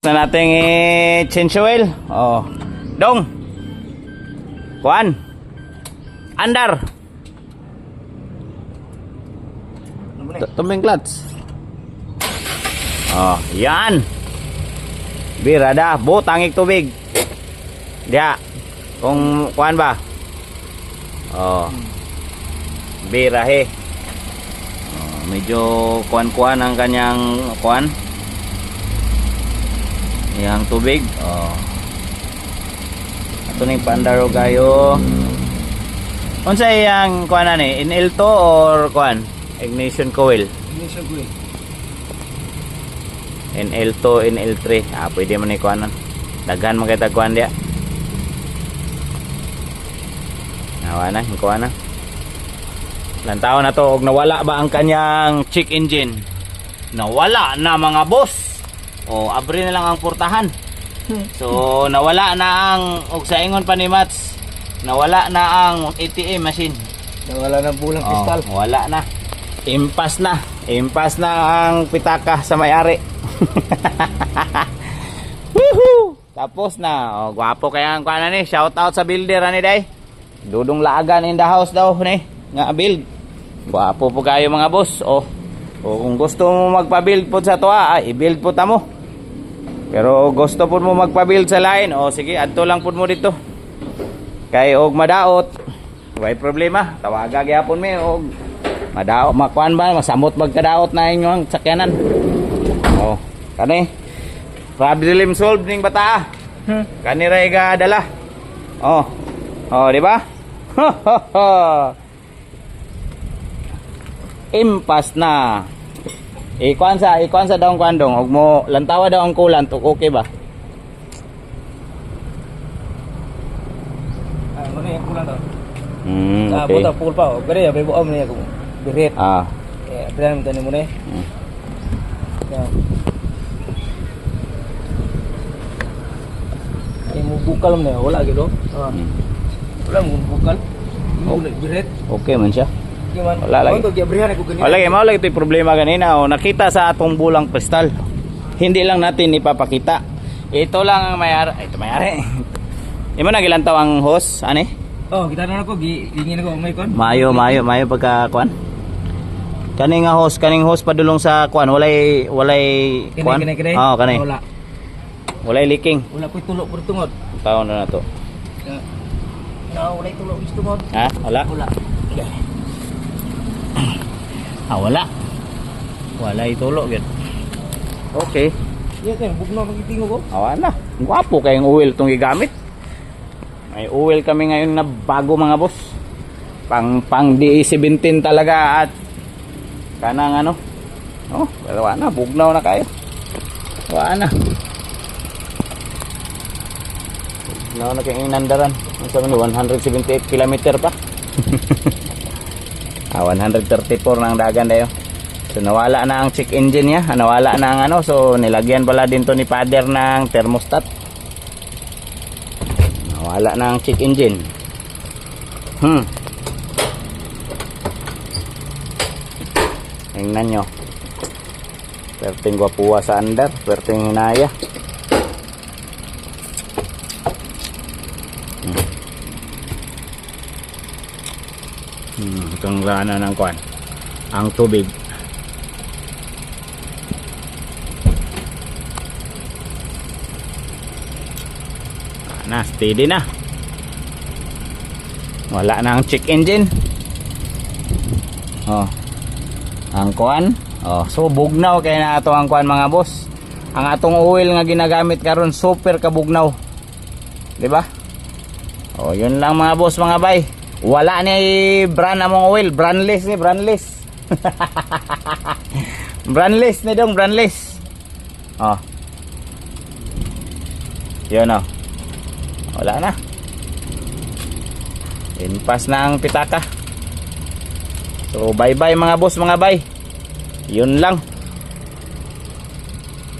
Na natin i-change oil. Oh. Dong. Kuan. Andar. Tumbing clutch. Oh, yan. Birada, butangik tubig. Dia. Kung kuan ba? Oh. Birahe. Oh, medyo kuan-kuan ang kanyang kuan. Yang tubig. Oh. Ato ning pandaro kayo. Unsa yang kuan ani? NL2 or kuan? Ignition coil. Ignition coil. NL2, NL3. Ah, pwede man ni kuanan. Daghan man kay tagkuan dia. Nawa na, kuan na. Lantaw na to og nawala ba ang kanyang check engine? Nawala na mga boss. O, abri na lang ang portahan. So, nawala na ang, og sa ingon pa ni Mats, nawala na ang ATM machine. Nawala na bulang kristal. Wala na. Impas na. Impas na ang pitaka sa may-ari. Woohoo! Tapos na. O, gwapo kaya ang kuana ni. Shout out sa builder ani day. Dudong laagan in the house daw ni. Nga build. Gwapo po kayo mga boss. O kung gusto mo magpa-build po sa toa, i-build po ta mo. Pero gusto po mo magpa-build sa line, o sige, adto lang po mo dito. Kay og madaot, way problema. Tawaga gyapon mi og madaot, makuan ba, masamot magkadaot na inyong sakyanan. O, kani. Problem solved ning bata. Kani ra iga dala. Di ba? Impas na. Ikuan sa daong kwandong, og mo lantawa daw ang kulant, okay ba? Ano yung kulang daw? Okay. Buta pool pa. Pero ya, may buam niya kung birit. Eh, bilang tani mo na eh. Ay mo bukal mo na, wala gitu. Wala mo bukal. Mo birit. Okay man siya. Wala lagi. Wala lagi ito yung problema kanina. Nakita sa atong bulang kristal. Hindi lang natin ipapakita. Ito lang ang mayari. Ito mayari. Imo na gilantaw ang hose, ani? Kita na ako gingin ako may kon. Mayo pagka kuan. Kaning hose padulong sa kuan, walay kuan. Kanay. Walay leaking. Wala koy tulok pud tungod. Taon na to. Walay tulok is tungod. Ha? Wala. Wala. Wala itulo gid. Okay. Yes, bugnaw kang itingo ko. Wala. Gwapo kayong oil tong gigamit. May oil kami ngayon na bago mga boss. Pang DE17 talaga at kanang ano. Wala na, bugnaw na kayo. Wala na. Bugnaw na kayong inandaran. Ang sabi nyo, 178 kilometer pa. 134 na ang dagan dayo. So nawala na ang check engine niya, nawala na ang ano, so nilagyan pala din to ni father ng thermostat. Nawala na ang check engine. Tingnan nyo. Perting gwapuwa sa andar, perting hinaya. Itong lana ng kuan, ang tubig. Steady na. Wala na ang check engine. Ang kuan. So bugnaw kay na ato ang kuan mga boss. Ang atong oil nga ginagamit karon super kabugnaw. 'Di ba? Yun lang mga boss, mga bay. Wala ni brand among oil, brandless ni, brandless. Brandless ni dong, brandless. Yun wala na. Impas na ang pitaka. So bye bye mga boss, mga bay. Yun lang.